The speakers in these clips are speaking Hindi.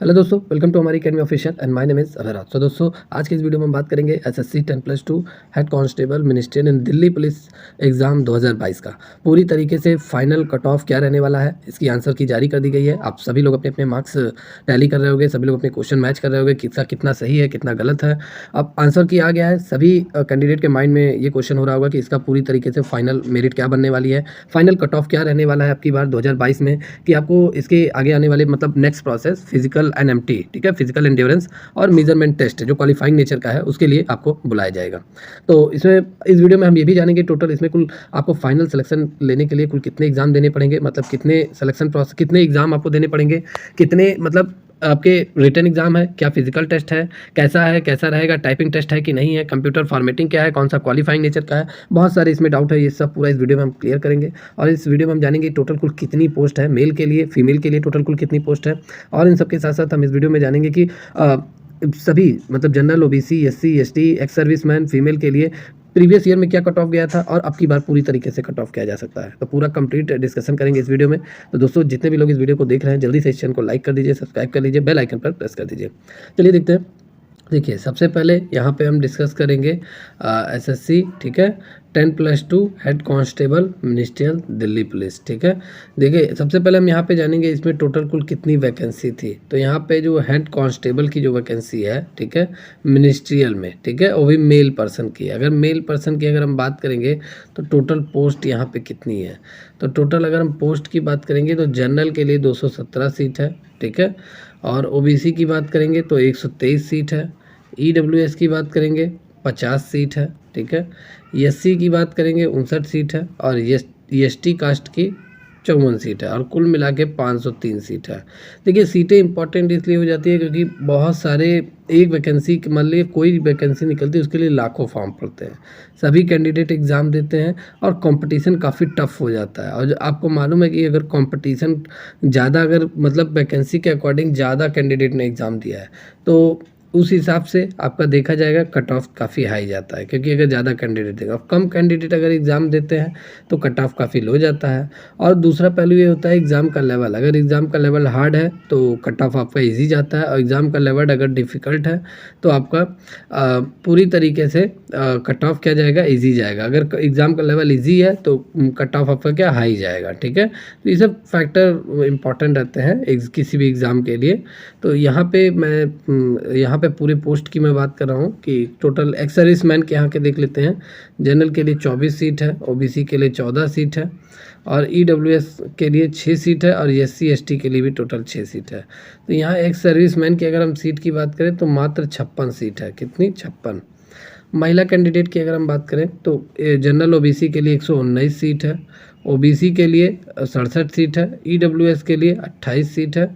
हेलो दोस्तों, वेलकम टू हमारी academy official and my name is Abhayraj. तो दोस्तों, आज की इस वीडियो में हम बात करेंगे एसएससी 10+2 हेड कांस्टेबल मिनिस्ट्रियल इन दिल्ली पुलिस एग्जाम 2022 का पूरी तरीके से फाइनल कट ऑफ क्या रहने वाला है। इसकी आंसर की जारी कर दी गई है। आप सभी लोग अपने अपने मार्क्स टैली कर रहे होंगे, सभी लोग अपने क्वेश्चन मैच कर रहे होंगे, किसका कितना सही है, कितना गलत है। अब आंसर की आ गया है। सभी कैंडिडेट के माइंड में ये क्वेश्चन हो रहा होगा कि इसका पूरी तरीके से फाइनल मेरिट क्या बनने वाली है, फाइनल कट ऑफ क्या रहने वाला है आपकी बार 2022 में, कि आपको इसके आगे आने वाले मतलब नेक्स्ट प्रोसेस फिजिकल एनएमटी, ठीक है, फिजिकल एंड्योरेंस और मेजरमेंट टेस्ट जो क्वालिफाइंग नेचर का है उसके लिए आपको बुलाया जाएगा। तो इसमें इस वीडियो में हम ये भी जानेंगे टोटल इसमें कुल आपको फाइनल सिलेक्शन लेने के लिए कुल कितने एग्जाम देने पड़ेंगे, मतलब कितने सिलेक्शन प्रोसेस, कितने एग्जाम आपको देने पड़ेंगे, कितने मतलब आपके रिटन एग्जाम है, क्या फिजिकल टेस्ट है, कैसा है, कैसा रहेगा, टाइपिंग टेस्ट है कि नहीं है, कंप्यूटर फॉर्मेटिंग क्या है, कौन सा क्वालिफाइंग नेचर का है, बहुत सारे इसमें डाउट है। ये सब पूरा इस वीडियो में हम क्लियर करेंगे। और इस वीडियो में हम जानेंगे टोटल कुल कितनी पोस्ट है मेल के लिए, फीमेल के लिए टोटल कुल कितनी पोस्ट है। और इन सब के साथ साथ हम इस वीडियो में जानेंगे कि सभी मतलब general, OBC, SC, ST, ex serviceman, female के लिए प्रीवियस ईयर में क्या कट ऑफ गया था और अब की बार पूरी तरीके से कट ऑफ किया जा सकता है। तो पूरा कंप्लीट डिस्कशन करेंगे इस वीडियो में। तो दोस्तों, जितने भी लोग इस वीडियो को देख रहे हैं, जल्दी से इस चैनल को लाइक कर दीजिए, सब्सक्राइब कर लीजिए, बेल आइकन पर प्रेस कर दीजिए। चलिए देखते हैं। देखिए, सबसे पहले यहाँ पे हम डिस्कस करेंगे एसएससी, ठीक है, 10+2 head constable ministerial Delhi police, ठीक है। देखिए, सबसे पहले हम यहाँ पे जानेंगे इसमें टोटल कुल कितनी वैकेंसी थी। तो यहाँ पे जो हेड कांस्टेबल की जो वैकेंसी है, ठीक है, मिनिस्ट्रियल में, ठीक है, वो भी मेल पर्सन की। अगर मेल पर्सन की अगर हम बात करेंगे तो टोटल पोस्ट यहाँ पे कितनी है। तो टोटल अगर हम पोस्ट की बात करेंगे तो जनरल के लिए 217 सीट है, ठीक है। और ओबीसी की बात करेंगे तो 123 सीट है। ईडब्ल्यूएस की बात करेंगे 50 सीट है, ठीक है। एससी की बात करेंगे 59 सीट है और एसटी कास्ट की 54 सीट है और कुल मिला के 503 सीट है। देखिए, सीटें इंपॉर्टेंट इसलिए हो जाती है क्योंकि बहुत सारे एक वैकेंसी मान लीजिए कोई वैकेंसी निकलती है, उसके लिए लाखों फॉर्म पड़ते हैं, सभी कैंडिडेट एग्ज़ाम देते हैं और कंपटीशन काफ़ी टफ हो जाता है। और आपको मालूम है कि अगर कंपटीशन ज़्यादा, अगर मतलब वैकेंसी के अकॉर्डिंग ज़्यादा कैंडिडेट ने एग्ज़ाम दिया है तो उस हिसाब से आपका देखा जाएगा कट ऑफ काफ़ी हाई जाता है, क्योंकि अगर ज़्यादा कैंडिडेट देगा, कम कैंडिडेट अगर एग्ज़ाम देते हैं तो कट ऑफ काफ़ी लो जाता है। और दूसरा पहलू ये होता है एग्ज़ाम का लेवल, अगर एग्ज़ाम का लेवल हार्ड है तो कट ऑफ आपका इजी जाता है, और एग्ज़ाम का लेवल अगर डिफ़िकल्ट है तो आपका पूरी तरीके से कट ऑफ क्या जाएगा, इजी जाएगा। अगर एग्ज़ाम का लेवल इजी है तो कट ऑफ आपका क्या, हाई जाएगा, ठीक है। तो ये सब फैक्टर इंपॉर्टेंट रहते हैं किसी भी एग्ज़ाम के लिए। तो यहाँ पे मैं यहाँ पे पूरे पोस्ट की मैं बात कर रहा हूँ कि टोटल एक्स सर्विसमैन के यहाँ के देख लेते हैं। जनरल के लिए 24 सीट है, ओबीसी के लिए 14 सीट है और ईडब्ल्यूएस के लिए 6 सीट है और एससी एसटी के लिए भी टोटल 6 सीट है। तो यहाँ एक्स सर्विसमैन की अगर हम सीट की बात करें तो मात्र 56 सीट है। कितनी? 56। महिला कैंडिडेट की अगर हम बात करें तो जनरल ओबीसी के लिए 119 सीट है, ओबीसी के लिए 67 सीट है, ईडब्ल्यूएस के लिए 28 सीट है,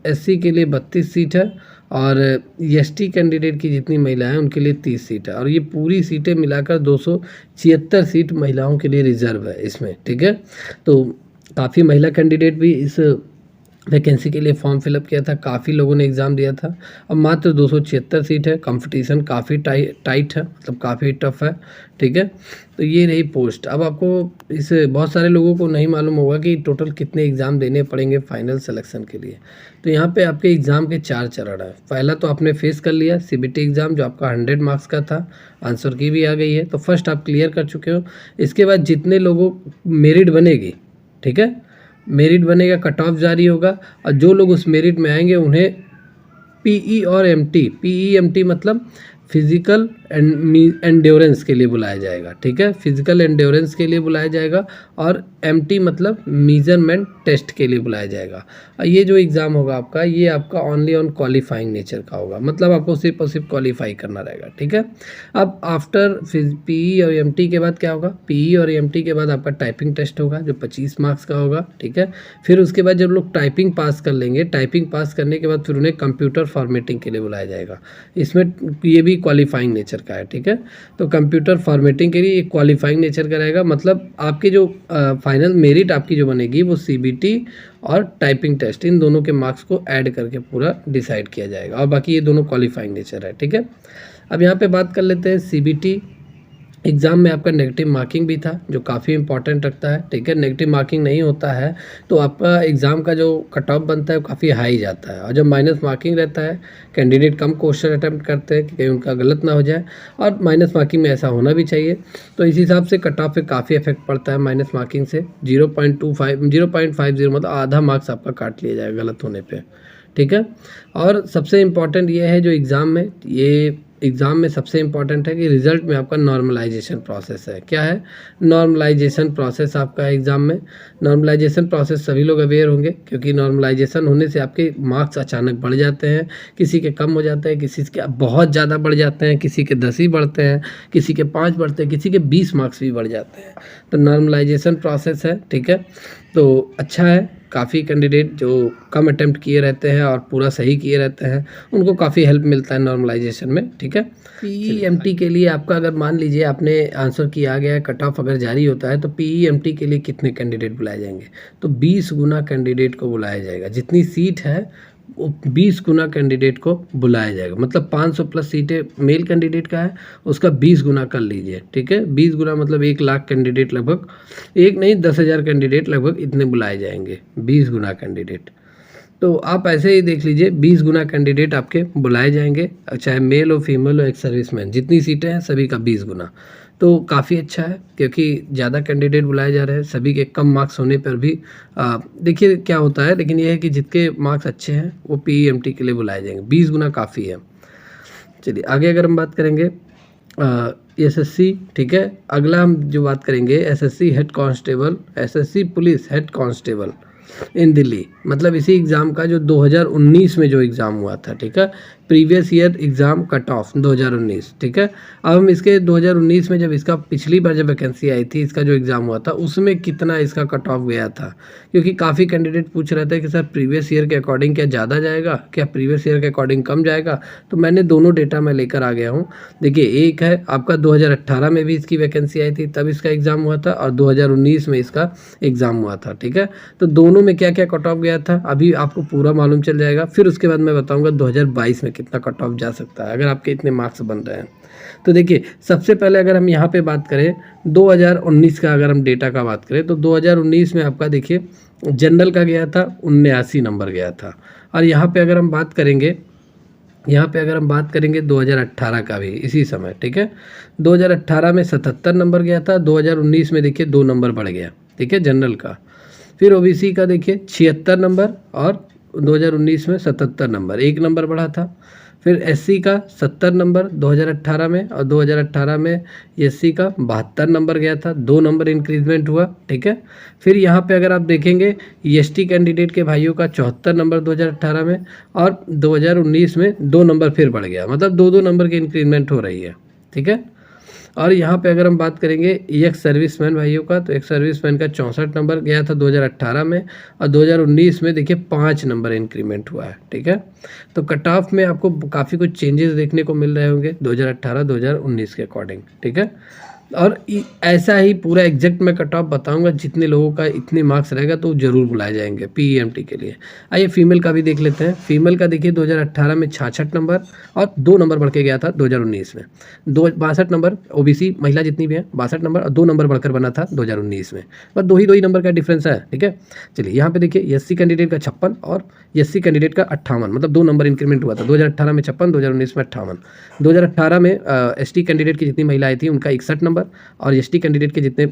एससी के लिए 32 सीट है और एसटी कैंडिडेट की जितनी महिलाएं हैं उनके लिए 30 सीट है। और ये पूरी सीटें मिलाकर 276 सीट महिलाओं के लिए रिजर्व है इसमें, ठीक है। तो काफ़ी महिला कैंडिडेट भी इस वैकेंसी के लिए फॉर्म फिलअप किया था, काफ़ी लोगों ने एग्ज़ाम दिया था। अब मात्र 276 सीट है, कंपटीशन काफ़ी टाइट है, मतलब काफ़ी टफ है, ठीक है। तो ये रही पोस्ट। अब आपको इस बहुत सारे लोगों को नहीं मालूम होगा कि टोटल कितने एग्ज़ाम देने पड़ेंगे फाइनल सिलेक्शन के लिए। तो यहाँ पे आपके एग्ज़ाम के 4 चरण है। पहला तो आपने फेस कर लिया सीबीटी एग्ज़ाम जो आपका 100 मार्क्स का था, आंसर की भी आ गई है, तो फर्स्ट आप क्लियर कर चुके हो। इसके बाद जितने लोगों मेरिट बनेगी, ठीक है, मेरिट बनेगा, कट ऑफ जारी होगा और जो लोग उस मेरिट में आएंगे उन्हें पीई और एमटी, पीई एमटी मतलब फिजिकल एंड्योरेंस के लिए बुलाया जाएगा, ठीक है, फिजिकल एंड्योरेंस के लिए बुलाया जाएगा और एमटी मतलब मेजरमेंट टेस्ट के लिए बुलाया जाएगा। और ये जो एग्ज़ाम होगा आपका, ये आपका ओनली ऑन क्वालिफाइंग नेचर का होगा, मतलब आपको सिर्फ और सिर्फ क्वालिफाई करना रहेगा, ठीक है। अब आफ्टर पीई और एमटी के बाद क्या होगा, पीई और एमटी के बाद आपका टाइपिंग टेस्ट होगा जो 25 मार्क्स का होगा, ठीक है। फिर उसके बाद जब लोग टाइपिंग पास कर लेंगे, टाइपिंग पास करने के बाद फिर उन्हें कंप्यूटर फॉर्मेटिंग के लिए बुलाया जाएगा। इसमें ये भी क्वालिफाइंग नेचर का है, ठीक है। तो कंप्यूटर फॉर्मेटिंग के लिए एक क्वालिफाइंग नेचर का रहेगा, मतलब आपके जो फाइनल मेरिट आपकी जो बनेगी वो सीबीटी और टाइपिंग टेस्ट इन दोनों के मार्क्स को ऐड करके पूरा डिसाइड किया जाएगा, और बाकी ये दोनों क्वालिफाइंग नेचर है, ठीक है। अब यहाँ पे बात कर लेते हैं सीबीटी एग्ज़ाम में आपका नेगेटिव मार्किंग भी था जो काफ़ी इंपॉर्टेंट रखता है, ठीक है। नेगेटिव मार्किंग नहीं होता है तो आपका एग्ज़ाम का जो कट ऑफ बनता है वो काफ़ी हाई जाता है, और जब माइनस मार्किंग रहता है कैंडिडेट कम क्वेश्चन अटैम्प्ट करते हैं कि कहीं उनका गलत ना हो जाए, और माइनस मार्किंग में ऐसा होना भी चाहिए। तो इस हिसाब से कट ऑफ पे काफ़ी इफेक्ट पड़ता है माइनस मार्किंग से। 0.50 मतलब आधा मार्क्स आपका काट लिया जाएगा गलत होने पे, ठीक है। और सबसे इम्पॉर्टेंट ये है जो एग्ज़ाम में सबसे इम्पॉर्टेंट है कि रिज़ल्ट में आपका नॉर्मलाइजेशन प्रोसेस है। क्या है? नॉर्मलाइजेशन प्रोसेस आपका एग्ज़ाम में। नॉर्मलाइजेशन प्रोसेस सभी लोग अवेयर होंगे, क्योंकि नॉर्मलाइजेशन होने से आपके मार्क्स अचानक बढ़ जाते हैं, किसी के कम हो जाते हैं, किसी के बहुत ज़्यादा बढ़ जाते हैं, किसी के 10 ही बढ़ते हैं, किसी के 5 बढ़ते हैं, किसी के 20 मार्क्स भी बढ़ जाते हैं। तो नॉर्मलाइजेशन प्रोसेस है, ठीक है। तो अच्छा है, काफ़ी कैंडिडेट जो कम अटेम्प्ट किए रहते हैं और पूरा सही किए रहते हैं उनको काफ़ी हेल्प मिलता है नॉर्मलाइजेशन में, ठीक है। पीईएमटी के लिए आपका अगर मान लीजिए आपने आंसर किया गया है, कट ऑफ अगर जारी होता है तो पीईएमटी के लिए कितने कैंडिडेट बुलाए जाएंगे? तो 20 गुना कैंडिडेट को बुलाया जाएगा। जितनी सीट है वो 20 गुना कैंडिडेट को बुलाया जाएगा। मतलब 500 प्लस सीटें मेल कैंडिडेट का है, उसका 20 गुना कर लीजिए, ठीक है। 20 गुना मतलब 1 लाख कैंडिडेट लगभग, एक नहीं 10,000 कैंडिडेट लगभग इतने बुलाए जाएंगे, 20 गुना कैंडिडेट। तो आप ऐसे ही देख लीजिए 20 गुना कैंडिडेट आपके बुलाए जाएंगे, चाहे मेल हो फीमेल हो, एक सर्विसमैन, जितनी सीटें हैं सभी का 20 गुना। तो काफ़ी अच्छा है क्योंकि ज़्यादा कैंडिडेट बुलाए जा रहे हैं, सभी के कम मार्क्स होने पर भी देखिए क्या होता है, लेकिन ये है कि जितने मार्क्स अच्छे हैं वो पीईएमटी के लिए बुलाए जाएंगे। 20 गुना काफ़ी है। चलिए आगे अगर हम बात करेंगे एसएससी, ठीक है। अगला हम जो बात करेंगे SSC head constable, SSC police head constable in Delhi, मतलब इसी एग्ज़ाम का जो 2019 में जो एग्ज़ाम हुआ था, ठीक है। Previous year exam cut off 2019, ठीक है। अब हम इसके 2019 में जब इसका पिछली बार जब वैकेंसी आई थी, इसका जो एग्ज़ाम हुआ था उसमें कितना इसका कट ऑफ गया था, क्योंकि काफ़ी कैंडिडेट पूछ रहे थे कि सर प्रीवियस ईयर के अकॉर्डिंग क्या ज़्यादा जाएगा, क्या प्रीवियस ईयर के अकॉर्डिंग कम जाएगा। तो मैंने दोनों डेटा मैं लेकर आ गया हूँ। देखिए एक है आपका 2018 में भी इसकी वैकेंसी आई थी, तब इसका एग्ज़ाम हुआ था, और 2019 में इसका एग्ज़ाम हुआ था, ठीक है। तो दोनों में क्या क्या कट ऑफ गया था अभी आपको पूरा मालूम चल जाएगा। फिर उसके बाद मैं बताऊंगा 2022 में कितना कट ऑफ जा सकता है अगर आपके इतने मार्क्स बन रहे हैं। तो देखिए सबसे पहले अगर हम यहाँ पे बात करें 2019 का, अगर हम डेटा का बात करें तो 2019 में आपका देखिए जनरल का गया था 79 नंबर गया था। और यहाँ पे अगर हम बात करेंगे 2018 का भी इसी समय, ठीक है। 2018 में 77 नंबर गया था, 2019 में देखिए 2 नंबर बढ़ गया, ठीक है, जनरल का। फिर ओबीसी का देखिए 76 नंबर, और 2019 में 77 नंबर, 1 नंबर बढ़ा था। फिर एससी का 70 नंबर 2018 में, और 2018 में एससी का 72 नंबर गया था, 2 नंबर इंक्रीजमेंट हुआ, ठीक है। फिर यहाँ पे अगर आप देखेंगे एसटी कैंडिडेट के भाइयों का 74 नंबर 2018 में, और 2019 में 2 नंबर फिर बढ़ गया, मतलब 2-2 नंबर की इंक्रीजमेंट हो रही है, ठीक है। और यहाँ पे अगर हम बात करेंगे एक्स सर्विसमैन भाइयों का, तो एक्स सर्विसमैन का 64 नंबर गया था 2018 में, और 2019 में देखिए 5 नंबर इंक्रीमेंट हुआ है, ठीक है। तो कट ऑफ में आपको काफ़ी कुछ चेंजेस देखने को मिल रहे होंगे 2018-2019 के अकॉर्डिंग, ठीक है। और ऐसा ही पूरा एग्जैक्ट मैं कट ऑफ बताऊंगा, जितने लोगों का इतने मार्क्स रहेगा तो जरूर बुलाए जाएंगे पीईएमटी के लिए। आइए फीमेल का भी देख लेते हैं। फीमेल का देखिए 2018 में 66 नंबर, और 2 नंबर बढ़ के गया था 2019 में, 62 नंबर ओबीसी महिला जितनी भी है 62 नंबर, और 2 नंबर बढ़कर बना था 2019 में, बस दो ही नंबर का डिफरेंस है, ठीक है। चलिए यहाँ पे देखिए एससी कैंडिडेट का 56 और एससी कैंडिडेट का 58, मतलब 2 नंबर इंक्रीमेंट हुआ था, 2018 में 56, 2019 में 58। 2018 में एसटी कैंडिडेट की जितनी महिलाएं थी उनका 61 नंबर, और एसटी कैंडिडेट के जितने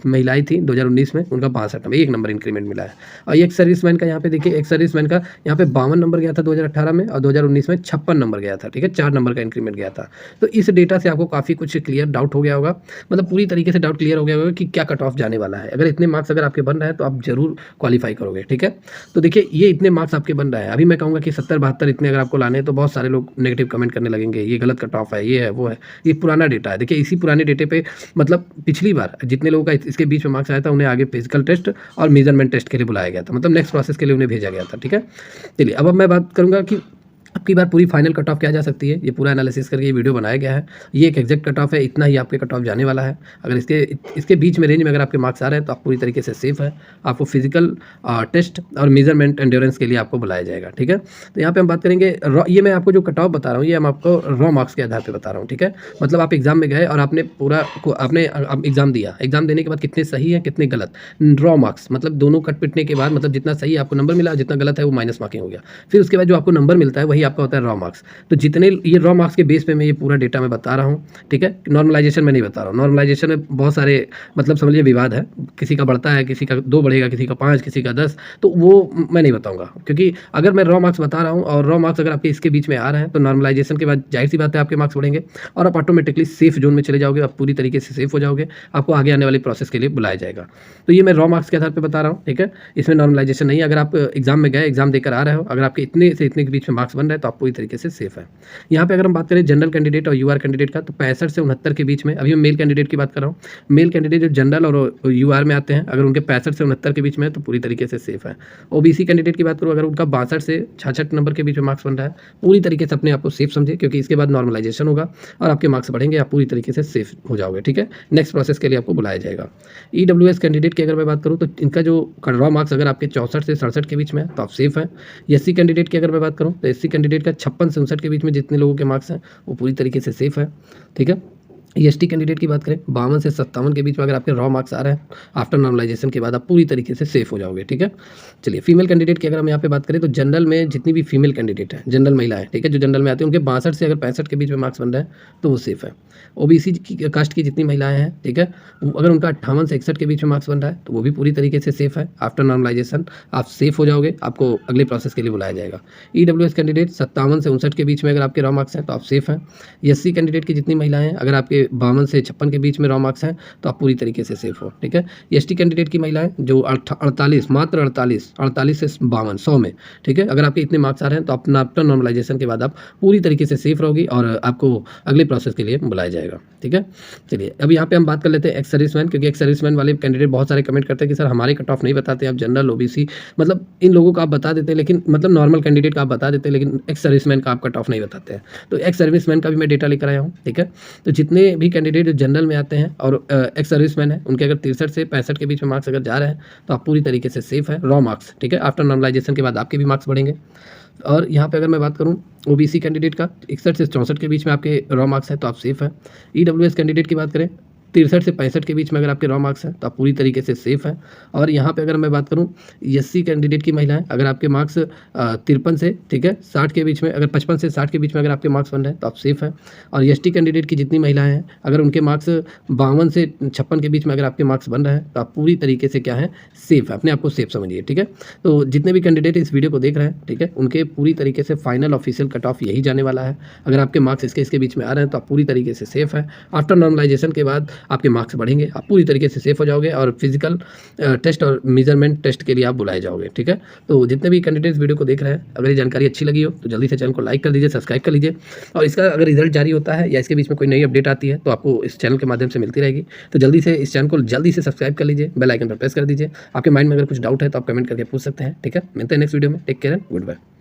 महिलाएं थी 2019 में उनका 62 नंबर, 1 नंबर इंक्रीमेंट मिला है। और एक सर्विसमैन का यहाँ पे देखिए, एक सर्विसमैन का यहाँ पे 52 नंबर गया था 2018 में, और 2019 में 56 नंबर गया था, ठीक है, 4 नंबर का इंक्रीमेंट गया था। तो इस डेटा से आपको काफ़ी कुछ क्लियर डाउट हो गया होगा, मतलब पूरी तरीके से डाउट क्लियर हो गया होगा कि क्या कट ऑफ जाने वाला है। अगर इतने मार्क्स अगर आपके बन रहे हैं तो आप जरूर क्वालिफाई करोगे, ठीक है। तो देखिए ये इतने मार्क्स आपके बन रहा है, अभी मैं कहूँगा कि 70-72 इतने अगर आपको लाने हैं तो बहुत सारे लोग नेगेटिव कमेंट करने लगेंगे, ये गलत कट ऑफ है, ये है वो है। ये पुराना डेटा है, देखिए इसी पुराने डेटे पे मतलब पिछली बार जितने लोगों का इसके बीच में मार्क्स आया था उन्हें आगे फिजिकल टेस्ट और मेजरमेंट टेस्ट के लिए बुलाया गया था, मतलब नेक्स्ट प्रोसेस के लिए उन्हें भेजा गया था, ठीक है। चलिए अब मैं बात करूंगा कि अब की बार पूरी फाइनल कट ऑफ क्या जा सकती है, ये पूरा एनालिसिस करके ये वीडियो बनाया गया है। ये एक एग्जैक्ट कट ऑफ है, इतना ही आपके कट ऑफ जाने वाला है। अगर इसके बीच में रेंज में अगर आपके मार्क्स आ रहे हैं तो आप पूरी तरीके से सेफ है। आपको फिजिकल टेस्ट और मेजरमेंट एंड्योरेंस के लिए आपको बुलाया जाएगा, ठीक है। तो यहाँ पे हम बात करेंगे ये मैं आपको जो कट ऑफ बता रहा हूँ ये हम आपको रॉ मार्क्स के आधार पर बता रहा हूँ, ठीक है। मतलब आप एग्जाम में गए और आपने आपने एग्जाम दिया, एग्जाम देने के बाद कितने सही है कितने गलत, रॉ मार्क्स मतलब दोनों कट पिटने के बाद मतलब जितना सही आपको नंबर मिला, जितना गलत है वो माइनस मार्किंग हो गया। फिर उसके बाद जो आपको नंबर मिलता है वही आपका होता है रॉ मार्क्स। तो जितने ये रॉ मार्क्स के बेस पे मैं ये पूरा डेटा मैं बता रहा हूँ, ठीक है। नॉर्मलाइजेशन में नहीं बता रहा हूँ, नॉर्मलाइजेशन में बहुत सारे मतलब समझिए विवाद है, किसी का बढ़ता है, किसी का 2 बढ़ेगा, किसी का 5, किसी का 10, तो वो मैं नहीं बताऊँगा। क्योंकि अगर मैं रॉ मार्क्स बता रहा हूँ और रॉ मार्क्स अगर आपके इसके बीच में आ रहे हैं तो नॉर्मलाइजेशन के बाद जाहिर सी बात है आपके मार्क्स बढ़ेंगे और आप ऑटोमेटिकली सेफ जोन में चले जाओगे, आप पूरी तरीके से सेफ हो जाओगे, आपको आगे आने वाली प्रोसेस के लिए बुलाया जाएगा। तो ये मैं रॉ मार्क्स के आधार पर बता रहा हूँ, ठीक है। इसमें नॉर्मलाइजेशन नहीं है। अगर आप एग्जाम में गए, एग्जाम देकर आ रहे हो, अगर आपके इतने से इतने के बीच में मार्क्स बन रहे हैं तो आप पूरी तरीके से सेफ है। यहाँ पे अगर हम बात करें जनरल कैंडिडेट और यूआर कैंडिडेट का, तो 65 से 69 के बीच में, अभी मैं मेल कैंडिडेट की बात कर रहा हूँ। मेल कैंडिडेट जो जनरल और यूआर में आते हैं, अगर उनके 65 से 69 के बीच में है तो पूरी तरीके से सेफ है। ओबीसी कैंडिडेट की बात करूँ, अगर उनका 62 से 66 नंबर के बीच में मार्क्स बन रहा है, पूरी तरीके से अपने आप को सेफ समझे, क्योंकि इसके बाद नॉर्मलाइजेशन होगा और आपके मार्क्स बढ़ेंगे, आप पूरी तरीके से सेफ हो जाओगे, ठीक है। नेक्स्ट प्रोसेस के लिए आपको बुलाया जाएगा। ईडब्ल्यूएस कैंडिडेट की अगर मैं बात करूँ तो इनका जो रॉ मार्क्स अगर आपके 64 से 67 के बीच में है तो आप सेफ हैं। एससी कैंडिडेट की अगर मैं बात करूँ तो एससी कैंडिडेट का 56 से 59 के बीच में जितने लोगों के मार्क्स हैं वो पूरी तरीके से सेफ है, ठीक है। एसटी कैंडिडेट की बात करें, 52 से 57 के बीच में अगर आपके रॉ मार्क्स आ रहे हैं आफ्टर नॉर्मलाइजेशन के बाद आप पूरी तरीके से सेफ हो जाओगे, ठीक है। चलिए फीमेल कैंडिडेट की अगर हम यहाँ पे बात करें तो जनरल में जितनी भी फीमेल कैंडिडेट है, जनरल महिलाएं, ठीक है, जो जनरल में आती है, उनके 62 से अगर 65 के बीच में मार्क्स बन रहे हैं तो वो सेफ है। ओबीसी की कास्ट की जितनी महिलाएं हैं, ठीक है, अगर उनका 58 से 61 के बीच में मार्क्स बन रहा है तो वो भी पूरी तरीके से सेफ है। आफ्टर नॉर्मलाइजेशन आप सेफ हो जाओगे, आपको अगले प्रोसेस के लिए बुलाया जाएगा। ईडब्ल्यूएस कैंडिडेट 57 से 59 के बीच में अगर आपके रॉ मार्क्स हैं तो आप सेफ हैं। एससी कैंडिडेट की जितनी महिलाएं हैं, अगर आपके 52 से 56 के बीच में रॉ मार्क्स हैं तो आप पूरी तरीके से सेफ हो, ठीक है। एसटी कैंडिडेट की महिलाएं जो 48 मात्र 48 से 52 100 में, ठीक है, अगर आपके इतने मार्क्स आ रहे हैं तो अपना आफ्टर नॉर्मलाइजेशन के बाद आप पूरी तरीके से सेफ रहोगी और आपको अगले प्रोसेस के लिए बुलाया जाएगा, ठीक है। चलिए अब यहाँ पे हम बात कर लेते हैं एक्स सर्विसमैन, क्योंकि एक्स सर्विसमैन वाले कैंडिडेट बहुत सारे कमेंट करते हैं कि सर हमारे कट ऑफ नहीं बताते, आप जनरल ओबीसी मतलब इन लोगों का आप बता देते हैं, लेकिन मतलब नॉर्मल कैंडिडेट का आप बता देते हैं, लेकिन एक्स सर्विसमैन का आप कट ऑफ नहीं बताते हैं। तो एक्स सर्विसमैन का भी मैं डेटा लेकर आया हूँ, ठीक है। तो जितने भी कैंडिडेट जो जनरल में आते हैं और एक्स सर्विसमैन है, उनके अगर 63 से 65 के बीच में मार्क्स अगर जा रहे हैं तो आप पूरी तरीके से सेफ है, रॉ मार्क्स, ठीक है। आफ्टर नॉर्मलाइजेशन के बाद आपके भी मार्क्स बढ़ेंगे। और यहाँ पे अगर मैं बात करूँ ओबीसी कैंडिडेट का 61 से 64 के बीच में आपके रॉ मार्क्स है तो आप सेफ है। ईडब्ल्यूएस कैंडिडेट की बात करें 63 से 65 के बीच में अगर आपके रॉ मार्क्स हैं तो आप पूरी तरीके से सेफ हैं। और यहाँ पे अगर मैं बात करूँ एससी कैंडिडेट की महिलाएं, अगर आपके मार्क्स 53 से, ठीक है, 60 के बीच में, अगर 55 से 60 के बीच में अगर आपके मार्क्स बन रहे हैं तो आप सेफ हैं। और एसटी कैंडिडेट की जितनी महिलाएं हैं, अगर उनके मार्क्स 52 से 56 के बीच में अगर आपके मार्क्स बन रहे हैं तो आप पूरी तरीके से क्या है, सेफ है, अपने आप को सेफ समझिए, ठीक है। तो जितने भी कैंडिडेट इस वीडियो को देख रहे हैं, ठीक है, उनके पूरी तरीके से फाइनल ऑफिशियल कट ऑफ यही जाने वाला है। अगर आपके मार्क्स इसके बीच में आ रहे हैं तो आप पूरी तरीके से सेफ है। आफ्टर नॉर्मलाइजेशन के बाद आपके मार्क्स बढ़ेंगे, आप पूरी तरीके से सेफ हो जाओगे और फिजिकल टेस्ट और मेजरमेंट टेस्ट के लिए आप बुलाए जाओगे, ठीक है। तो जितने भी कैंडिडेट वीडियो को देख रहे हैं, अगर ये जानकारी अच्छी लगी हो तो जल्दी से चैनल को लाइक कर दीजिए, सब्सक्राइब कर लीजिए। और इसका अगर रिजल्ट जारी होता है या इसके बीच में कोई नई अपडेट आती है तो आपको इस चैनल के माध्यम से मिलती रहेगी। तो जल्दी से इस चैनल को जल्दी से सब्सक्राइब कर लीजिए, बेल आइकन पर प्रेस कर दीजिए। आपके माइंड में अगर कुछ डाउट है तो आप कमेंट करके पूछ सकते हैं, ठीक है। मिलते हैं नेक्स्ट वीडियो में, take care and good bye.